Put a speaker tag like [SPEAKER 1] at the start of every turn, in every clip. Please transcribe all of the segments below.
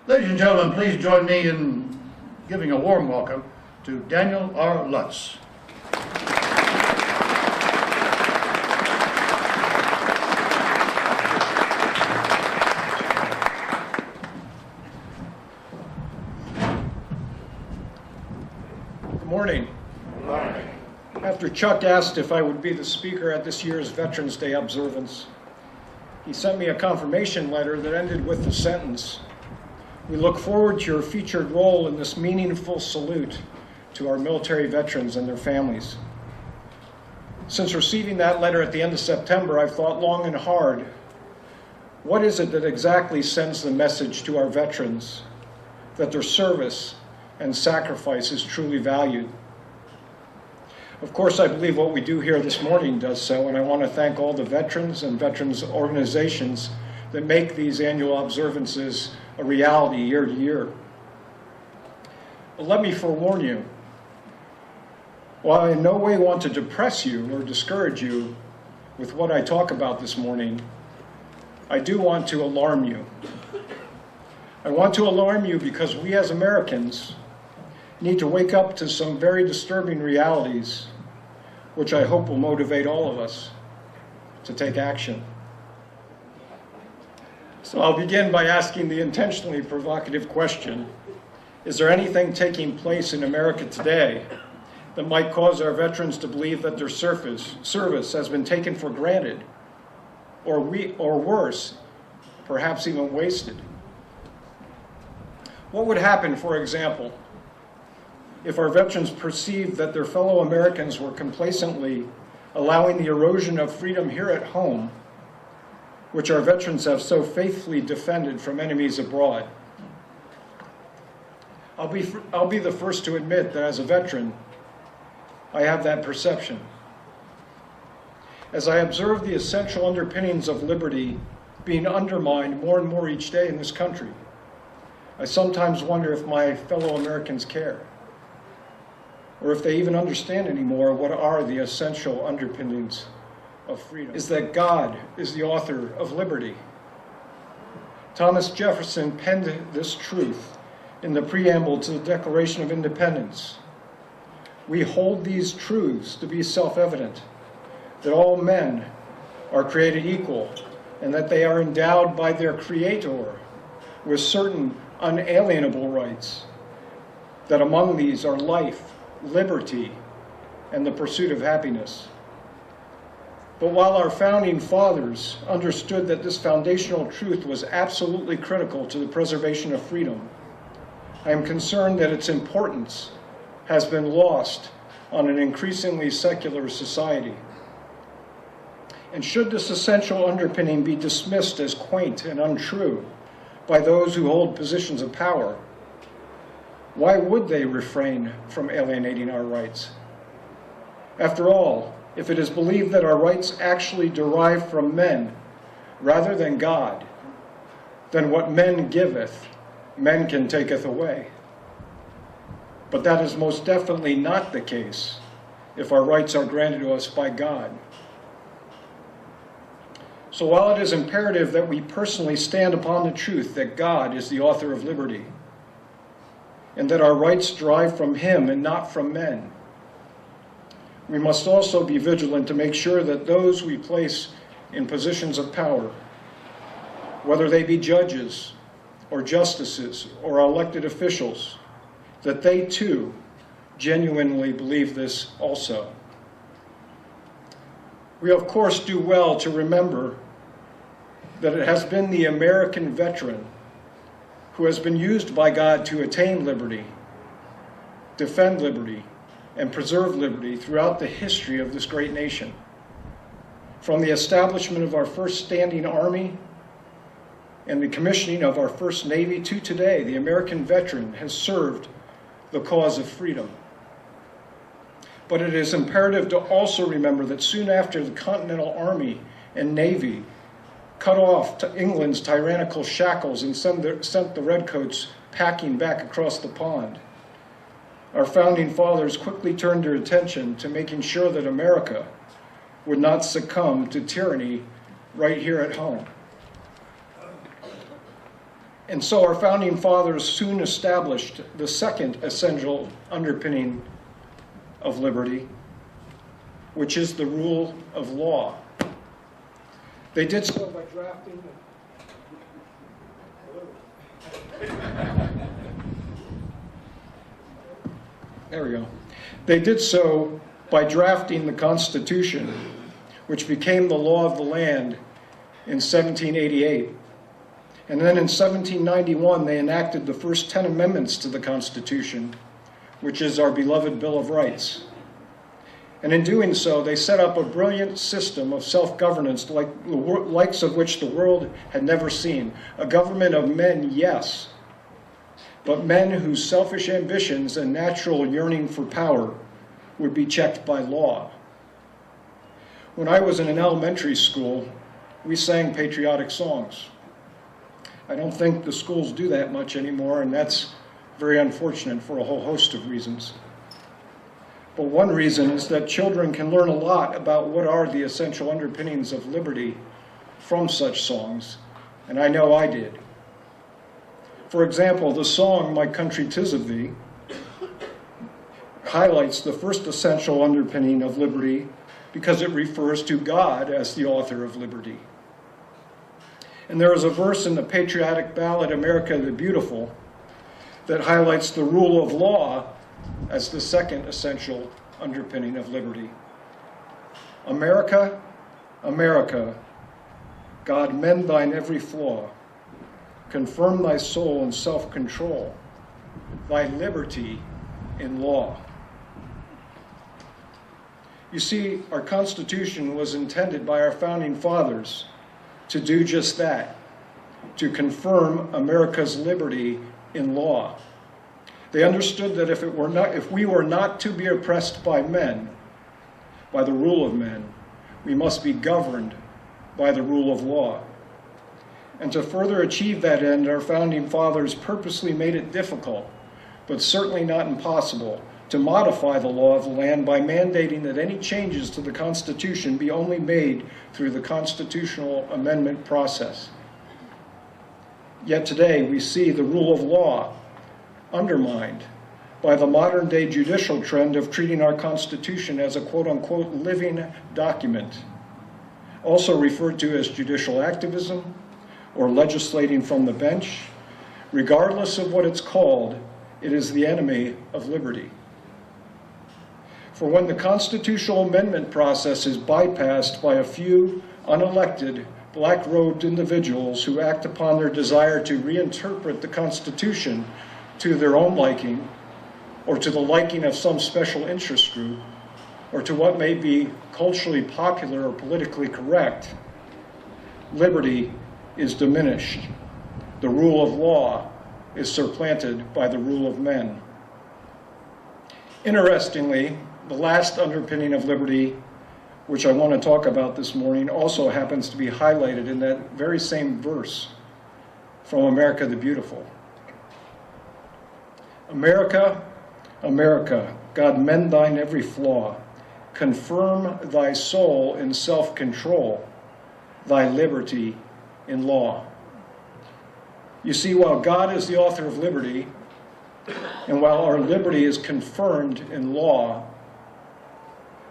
[SPEAKER 1] Ladies and gentlemen, please join me in giving a warm welcome to Daniel R. Lutz.
[SPEAKER 2] Good morning.
[SPEAKER 1] Good morning.
[SPEAKER 2] After Chuck asked if I would be the speaker at this year's Veterans Day observance, he sent me a confirmation letter that ended with the sentence, "We look forward to your featured role in this meaningful salute to our military veterans and their families." Since receiving that letter at the end of September, I've thought long and hard, what is it that exactly sends the message to our veterans that their service and sacrifice is truly valued? Of course, I believe what we do here this morning does so, and I want to thank all the veterans and veterans organizations that make these annual observances a reality year to year. But let me forewarn you, while I in no way want to depress you or discourage you with what I talk about this morning, I do want to alarm you. I want to alarm you because we as Americans need to wake up to some very disturbing realities, which I hope will motivate all of us to take action. So I'll begin by asking the intentionally provocative question, is there anything taking place in America today that might cause our veterans to believe that their service has been taken for granted, or worse, perhaps even wasted? What would happen, for example, if our veterans perceived that their fellow Americans were complacently allowing the erosion of freedom here at home, which our veterans have so faithfully defended from enemies abroad? I'll be the first to admit that as a veteran, I have that perception. As I observe the essential underpinnings of liberty being undermined more and more each day in this country, I sometimes wonder if my fellow Americans care, or if they even understand anymore what are the essential underpinnings of freedom. Is that God is the author of liberty. Thomas Jefferson penned this truth in the preamble to the Declaration of Independence. We hold these truths to be self-evident, that all men are created equal, and that they are endowed by their Creator with certain unalienable rights, that among these are life, liberty, and the pursuit of happiness. But while our founding fathers understood that this foundational truth was absolutely critical to the preservation of freedom, I am concerned that its importance has been lost on an increasingly secular society. And should this essential underpinning be dismissed as quaint and untrue by those who hold positions of power, why would they refrain from alienating our rights? After all, if it is believed that our rights actually derive from men rather than God, then what men giveth, men can taketh away. But that is most definitely not the case if our rights are granted to us by God. So while it is imperative that we personally stand upon the truth that God is the author of liberty, and that our rights derive from Him and not from men, we must also be vigilant to make sure that those we place in positions of power, whether they be judges or justices or elected officials, that they too genuinely believe this also. We of course do well to remember that it has been the American veteran who has been used by God to attain liberty, defend liberty, and preserve liberty throughout the history of this great nation. From the establishment of our first standing army and the commissioning of our first Navy to today, the American veteran has served the cause of freedom. But it is imperative to also remember that soon after the Continental Army and Navy cut off to England's tyrannical shackles and sent the redcoats packing back across the pond, our founding fathers quickly turned their attention to making sure that America would not succumb to tyranny right here at home. And so our founding fathers soon established the second essential underpinning of liberty, which is the rule of law. They did so by drafting They did so by drafting the Constitution, which became the law of the land in 1788. And then in 1791, they enacted the first 10 amendments to the Constitution, which is our beloved Bill of Rights. And in doing so, they set up a brilliant system of self-governance likes of which the world had never seen. A government of men, yes, but men whose selfish ambitions and natural yearning for power would be checked by law. When I was in an elementary school, we sang patriotic songs. I don't think the schools do that much anymore, and that's very unfortunate for a whole host of reasons. But one reason is that children can learn a lot about what are the essential underpinnings of liberty from such songs, and I know I did. For example, the song, My Country 'Tis of Thee, highlights the first essential underpinning of liberty because it refers to God as the author of liberty. And there is a verse in the patriotic ballad, America the Beautiful, that highlights the rule of law as the second essential underpinning of liberty. America, America, God mend thine every flaw, confirm thy soul in self-control, thy liberty in law. You see, our Constitution was intended by our founding fathers to do just that, to confirm America's liberty in law. They understood that if we were not to be oppressed by men, by the rule of men, we must be governed by the rule of law. And to further achieve that end, our founding fathers purposely made it difficult, but certainly not impossible, to modify the law of the land by mandating that any changes to the Constitution be only made through the constitutional amendment process. Yet today we see the rule of law undermined by the modern-day judicial trend of treating our Constitution as a quote-unquote living document, also referred to as judicial activism or legislating from the bench. Regardless of what it's called, it is the enemy of liberty. For when the constitutional amendment process is bypassed by a few unelected, black-robed individuals who act upon their desire to reinterpret the Constitution to their own liking, or to the liking of some special interest group, or to what may be culturally popular or politically correct, liberty is diminished. The rule of law is supplanted by the rule of men. Interestingly, the last underpinning of liberty, which I want to talk about this morning, also happens to be highlighted in that very same verse from America the Beautiful. America, America, God mend thine every flaw, confirm thy soul in self-control, thy liberty in law. You see, while God is the author of liberty, and while our liberty is confirmed in law,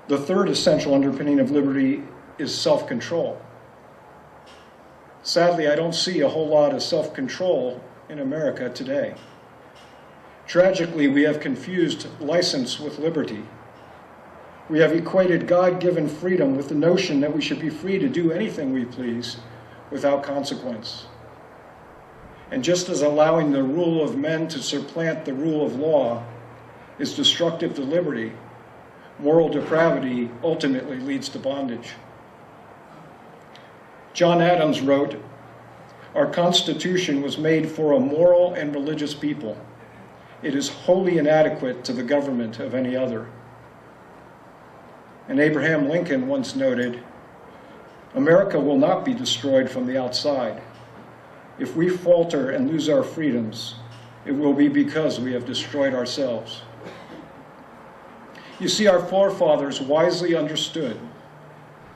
[SPEAKER 2] the third essential underpinning of liberty is self-control. Sadly, I don't see a whole lot of self-control in America today. Tragically, we have confused license with liberty. We have equated God-given freedom with the notion that we should be free to do anything we please without consequence. And just as allowing the rule of men to supplant the rule of law is destructive to liberty, moral depravity ultimately leads to bondage. John Adams wrote, "Our Constitution was made for a moral and religious people. It is wholly inadequate to the government of any other." And Abraham Lincoln once noted, "America will not be destroyed from the outside. If we falter and lose our freedoms, it will be because we have destroyed ourselves." You see, our forefathers wisely understood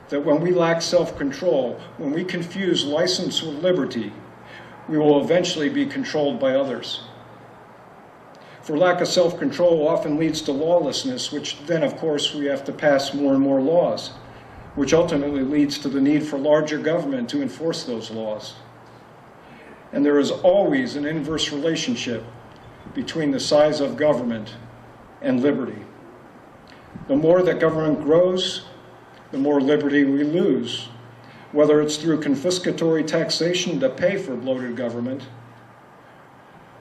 [SPEAKER 2] that when we lack self-control, when we confuse license with liberty, we will eventually be controlled by others. For lack of self-control often leads to lawlessness, which then, of course, we have to pass more and more laws, which ultimately leads to the need for larger government to enforce those laws. And there is always an inverse relationship between the size of government and liberty. The more that government grows, the more liberty we lose, whether it's through confiscatory taxation to pay for bloated government,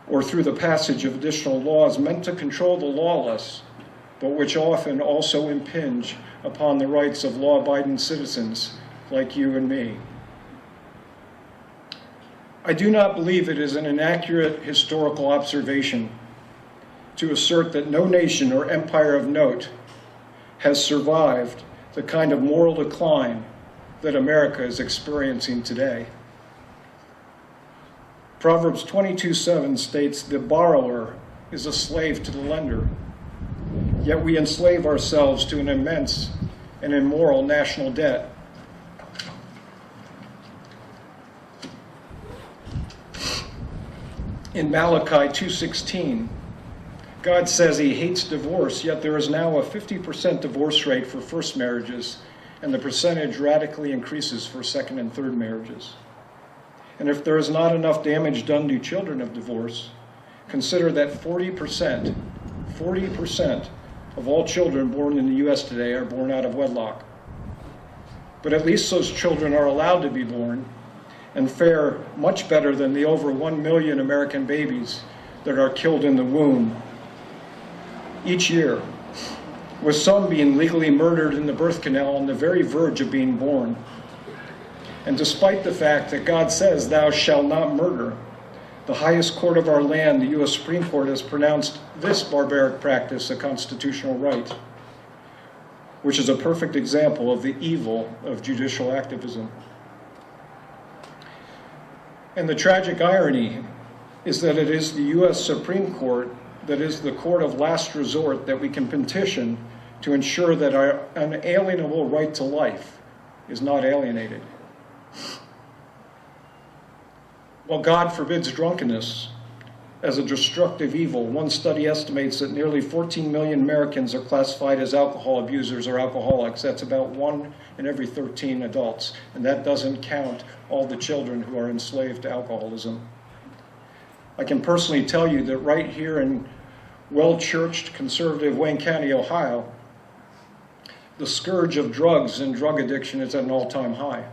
[SPEAKER 2] or through the passage of additional laws meant to control the lawless, but which often also impinge upon the rights of law-abiding citizens like you and me. I do not believe it is an inaccurate historical observation to assert that no nation or empire of note has survived the kind of moral decline that America is experiencing today. Proverbs 22:7 states, "The borrower is a slave to the lender." Yet we enslave ourselves to an immense and immoral national debt. In Malachi 2:16, God says he hates divorce, yet there is now a 50% divorce rate for first marriages, and the percentage radically increases for second and third marriages. And if there is not enough damage done to children of divorce, consider that 40% of all children born in the U.S. today are born out of wedlock. But at least those children are allowed to be born and fare much better than the over 1 million American babies that are killed in the womb each year, with some being legally murdered in the birth canal on the very verge of being born. And despite the fact that God says, "Thou shalt not murder," the highest court of our land, the U.S. Supreme Court, has pronounced this barbaric practice a constitutional right, which is a perfect example of the evil of judicial activism. And the tragic irony is that it is the U.S. Supreme Court that is the court of last resort that we can petition to ensure that our unalienable right to life is not alienated. While God forbids drunkenness as a destructive evil, one study estimates that nearly 14 million Americans are classified as alcohol abusers or alcoholics. That's about 1 in every 13 adults, and that doesn't count all the children who are enslaved to alcoholism. I can personally tell you that right here in well-churched, conservative Wayne County, Ohio, the scourge of drugs and drug addiction is at an all-time high.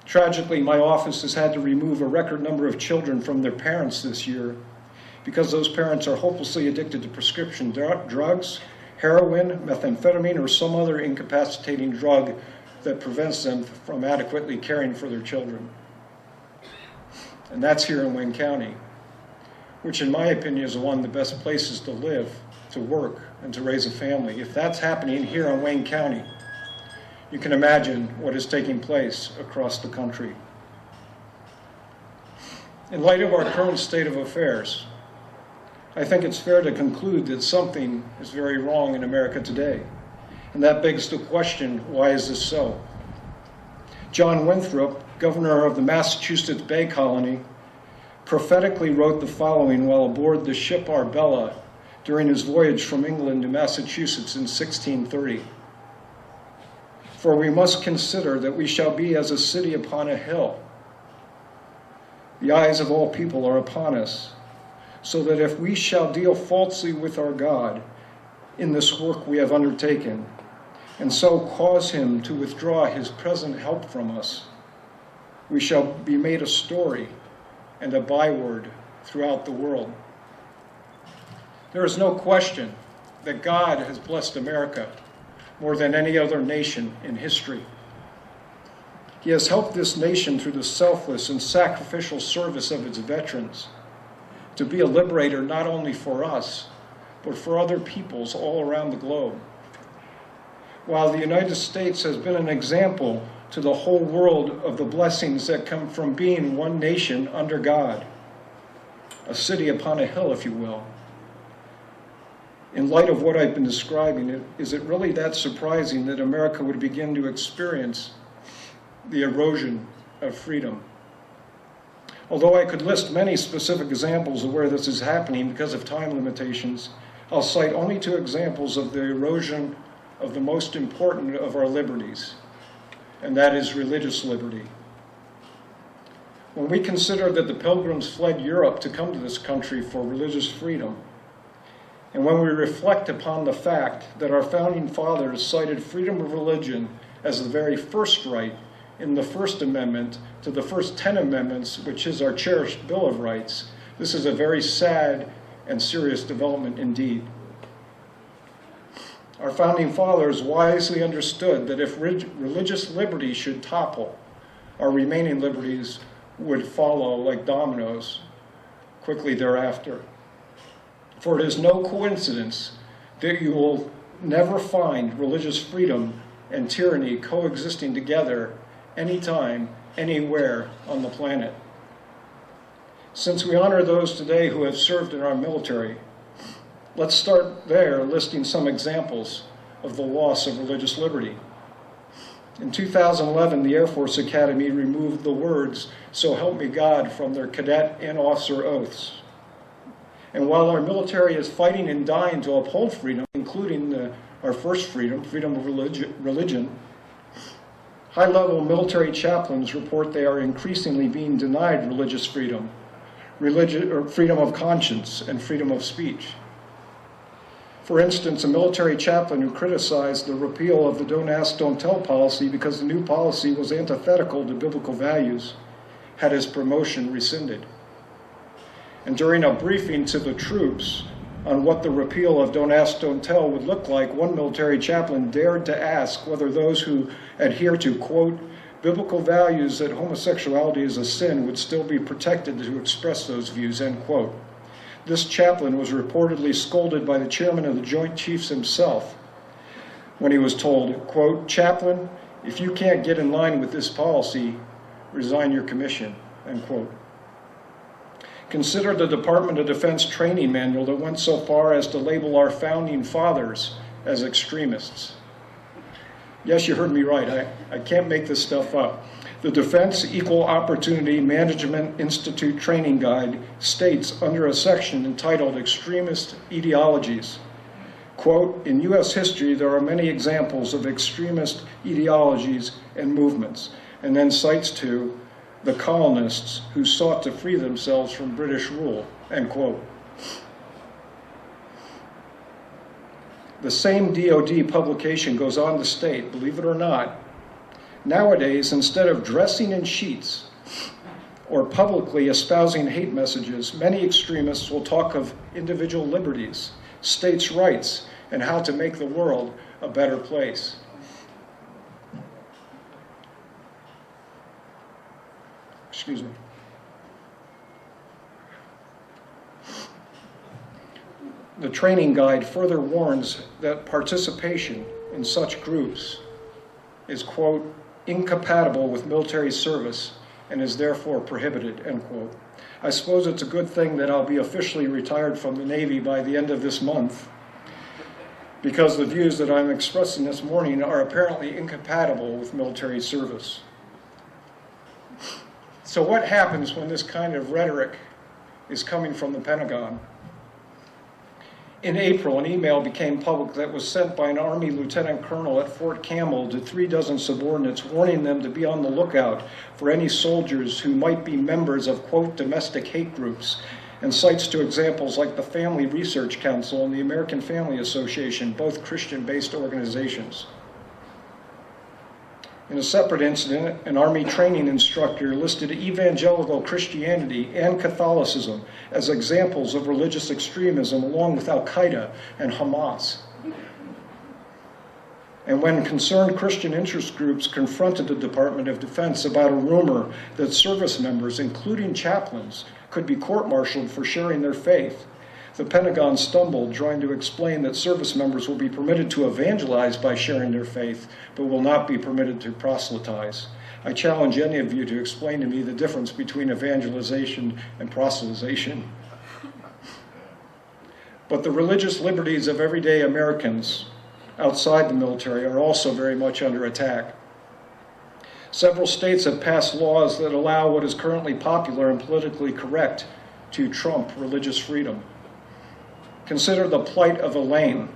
[SPEAKER 2] Tragically, my office has had to remove a record number of children from their parents this year because those parents are hopelessly addicted to prescription drugs, heroin, methamphetamine, or some other incapacitating drug that prevents them from adequately caring for their children. And that's here in Wayne County, which in my opinion is one of the best places to live, to work, and to raise a family. If that's happening here in Wayne County, you can imagine what is taking place across the country. In light of our current state of affairs, I think it's fair to conclude that something is very wrong in America today. And that begs the question, why is this so? John Winthrop, governor of the Massachusetts Bay Colony, prophetically wrote the following while aboard the ship Arbella during his voyage from England to Massachusetts in 1630. "For we must consider that we shall be as a city upon a hill. The eyes of all people are upon us, so that if we shall deal falsely with our God in this work we have undertaken, and so cause him to withdraw his present help from us, we shall be made a story and a byword throughout the world." There is no question that God has blessed America more than any other nation in history. He has helped this nation through the selfless and sacrificial service of its veterans to be a liberator not only for us, but for other peoples all around the globe. While the United States has been an example to the whole world of the blessings that come from being one nation under God, a city upon a hill, if you will. In light of what I've been describing, is it really that surprising that America would begin to experience the erosion of freedom? Although I could list many specific examples of where this is happening because of time limitations, I'll cite only two examples of the erosion of the most important of our liberties, and that is religious liberty. When we consider that the Pilgrims fled Europe to come to this country for religious freedom, and when we reflect upon the fact that our founding fathers cited freedom of religion as the very first right in the First Amendment to the first 10 amendments, which is our cherished Bill of Rights, this is a very sad and serious development indeed. Our founding fathers wisely understood that if religious liberty should topple, our remaining liberties would follow like dominoes quickly thereafter. For it is no coincidence that you will never find religious freedom and tyranny coexisting together anytime, anywhere on the planet. Since we honor those today who have served in our military, let's start there listing some examples of the loss of religious liberty. In 2011, the Air Force Academy removed the words, "So help me God," from their cadet and officer oaths. And while our military is fighting and dying to uphold freedom, including our first freedom, freedom of religion, high-level military chaplains report they are increasingly being denied religious freedom, freedom of conscience, and freedom of speech. For instance, a military chaplain who criticized the repeal of the Don't Ask, Don't Tell policy because the new policy was antithetical to biblical values had his promotion rescinded. And during a briefing to the troops on what the repeal of Don't Ask, Don't Tell would look like, one military chaplain dared to ask whether those who adhere to, quote, biblical values that homosexuality is a sin would still be protected to express those views, end quote. This chaplain was reportedly scolded by the chairman of the Joint Chiefs himself when he was told, quote, "Chaplain, if you can't get in line with this policy, resign your commission," end quote. Consider the Department of Defense training manual that went so far as to label our founding fathers as extremists. Yes, you heard me right. I can't make this stuff up. The Defense Equal Opportunity Management Institute Training Guide states under a section entitled Extremist Ideologies, quote, "In U.S. history, there are many examples of extremist ideologies and movements," and then cites to the colonists who sought to free themselves from British rule, end quote. The same DoD publication goes on to state, believe it or not, nowadays, instead of dressing in sheets or publicly espousing hate messages, many extremists will talk of individual liberties, states' rights, and how to make the world a better place. Excuse me. The training guide further warns that participation in such groups is, quote, incompatible with military service and is therefore prohibited, end quote. I suppose it's a good thing that I'll be officially retired from the Navy by the end of this month, because the views that I'm expressing this morning are apparently incompatible with military service. So what happens when this kind of rhetoric is coming from the Pentagon? In April, an email became public that was sent by an Army lieutenant colonel at Fort Campbell to 36 subordinates, warning them to be on the lookout for any soldiers who might be members of, quote, domestic hate groups, and cites to examples like the Family Research Council and the American Family Association, both Christian-based organizations. In a separate incident, an Army training instructor listed evangelical Christianity and Catholicism as examples of religious extremism, along with Al-Qaeda and Hamas. And when concerned Christian interest groups confronted the Department of Defense about a rumor that service members, including chaplains, could be court-martialed for sharing their faith, the Pentagon stumbled, trying to explain that service members will be permitted to evangelize by sharing their faith, but will not be permitted to proselytize. I challenge any of you to explain to me the difference between evangelization and proselytization. But the religious liberties of everyday Americans outside the military are also very much under attack. Several states have passed laws that allow what is currently popular and politically correct to trump religious freedom. Consider the plight of Elaine,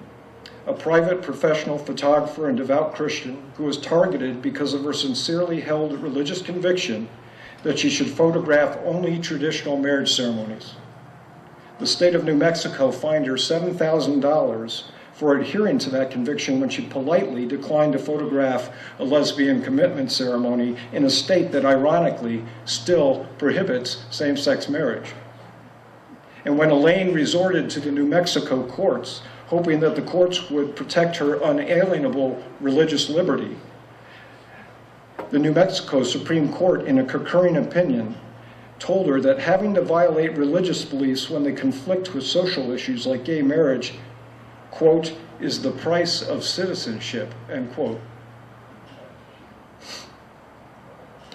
[SPEAKER 2] a private professional photographer and devout Christian who was targeted because of her sincerely held religious conviction that she should photograph only traditional marriage ceremonies. The state of New Mexico fined her $7,000 for adhering to that conviction when she politely declined to photograph a lesbian commitment ceremony in a state that ironically still prohibits same-sex marriage. And when Elaine resorted to the New Mexico courts, hoping that the courts would protect her unalienable religious liberty, the New Mexico Supreme Court, in a concurring opinion, told her that having to violate religious beliefs when they conflict with social issues like gay marriage, quote, is the price of citizenship, end quote.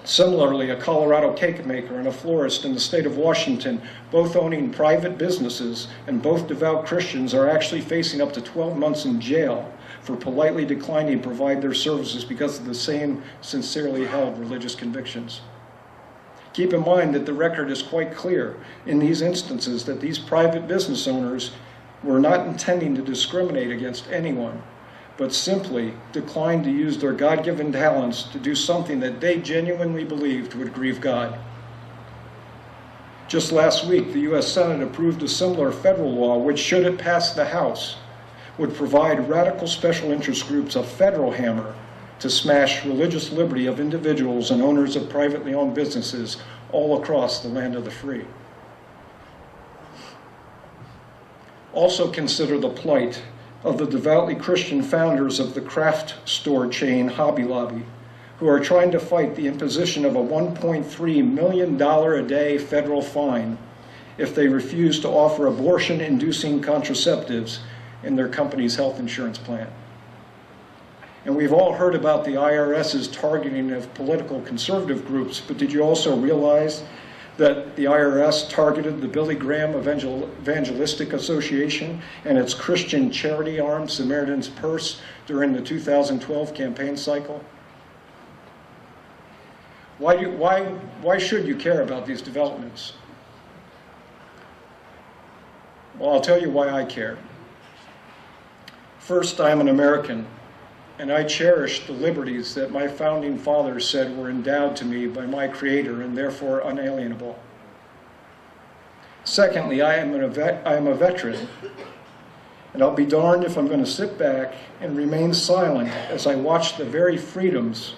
[SPEAKER 2] Similarly, a Colorado cake maker and a florist in the state of Washington, both owning private businesses and both devout Christians, are actually facing up to 12 months in jail for politely declining to provide their services because of the same sincerely held religious convictions. Keep in mind that the record is quite clear in these instances that these private business owners were not intending to discriminate against anyone, but simply declined to use their God-given talents to do something that they genuinely believed would grieve God. Just last week, the U.S. Senate approved a similar federal law which, should it pass the House, would provide radical special interest groups a federal hammer to smash religious liberty of individuals and owners of privately owned businesses all across the land of the free. Also consider the plight of the devoutly Christian founders of the craft store chain Hobby Lobby, who are trying to fight the imposition of a $1.3 million a day federal fine if they refuse to offer abortion-inducing contraceptives in their company's health insurance plan. And we've all heard about the IRS's targeting of political conservative groups, but did you also realize that the IRS targeted the Billy Graham Evangelistic Association and its Christian charity arm, Samaritan's Purse, during the 2012 campaign cycle? Why should you care about these developments? Well, I'll tell you why I care. First, I am an American, and I cherish the liberties that my founding fathers said were endowed to me by my Creator and therefore unalienable. Secondly, I am a veteran, and I'll be darned if I'm going to sit back and remain silent as I watch the very freedoms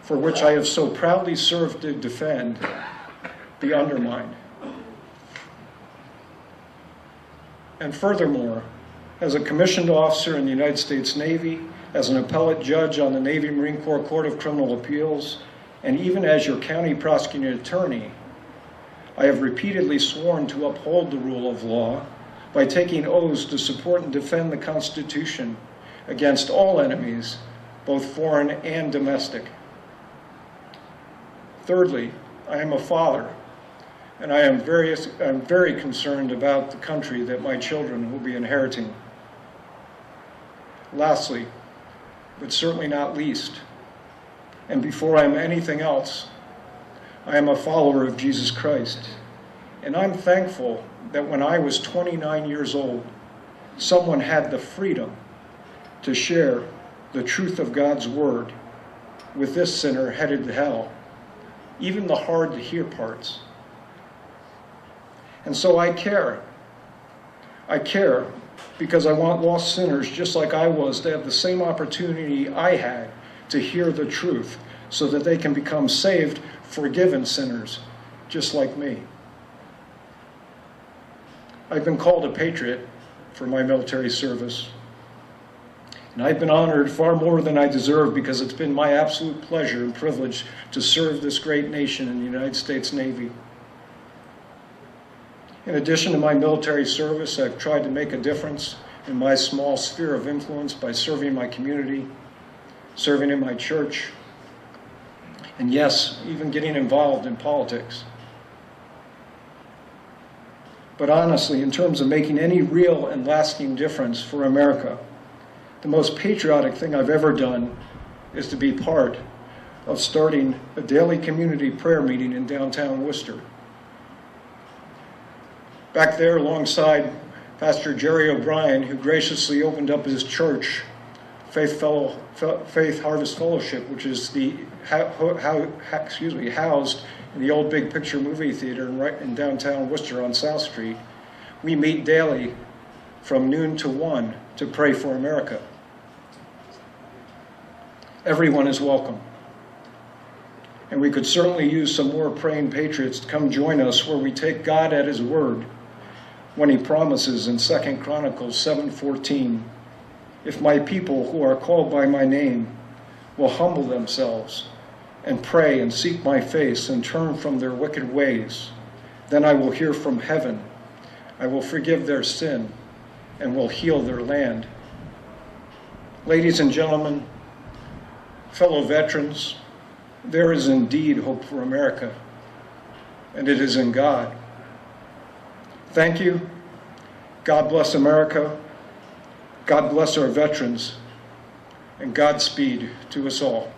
[SPEAKER 2] for which I have so proudly served to defend be undermined. And furthermore, as a commissioned officer in the United States Navy, as an appellate judge on the Navy Marine Corps Court of Criminal Appeals, and even as your county prosecuting attorney, I have repeatedly sworn to uphold the rule of law by taking oaths to support and defend the Constitution against all enemies, both foreign and domestic. Thirdly, I am a father, and I'm very concerned about the country that my children will be inheriting. Lastly, but certainly not least, and before I am anything else, I am a follower of Jesus Christ. And I'm thankful that when I was 29 years old, someone had the freedom to share the truth of God's word with this sinner headed to hell, even the hard to hear parts. And so I care. I care because I want lost sinners just like I was to have the same opportunity I had to hear the truth so that they can become saved, forgiven sinners just like me. I've been called a patriot for my military service, and I've been honored far more than I deserve because it's been my absolute pleasure and privilege to serve this great nation in the United States Navy. In addition to my military service, I've tried to make a difference in my small sphere of influence by serving my community, serving in my church, and yes, even getting involved in politics. But honestly, in terms of making any real and lasting difference for America, the most patriotic thing I've ever done is to be part of starting a daily community prayer meeting in downtown Worcester. Back there alongside Pastor Jerry O'Brien, who graciously opened up his church, Faith Harvest Fellowship, which is housed in the old Big Picture movie theater right in downtown Worcester on South Street. We meet daily from noon to 1 to pray for America. Everyone is welcome. And we could certainly use some more praying patriots to come join us where we take God at his word when he promises in 2 Chronicles 7:14, "If my people who are called by my name will humble themselves and pray and seek my face and turn from their wicked ways, then I will hear from heaven. I will forgive their sin and will heal their land." Ladies and gentlemen, fellow veterans, there is indeed hope for America, and it is in God. Thank you. God bless America. God bless our veterans, and Godspeed to us all.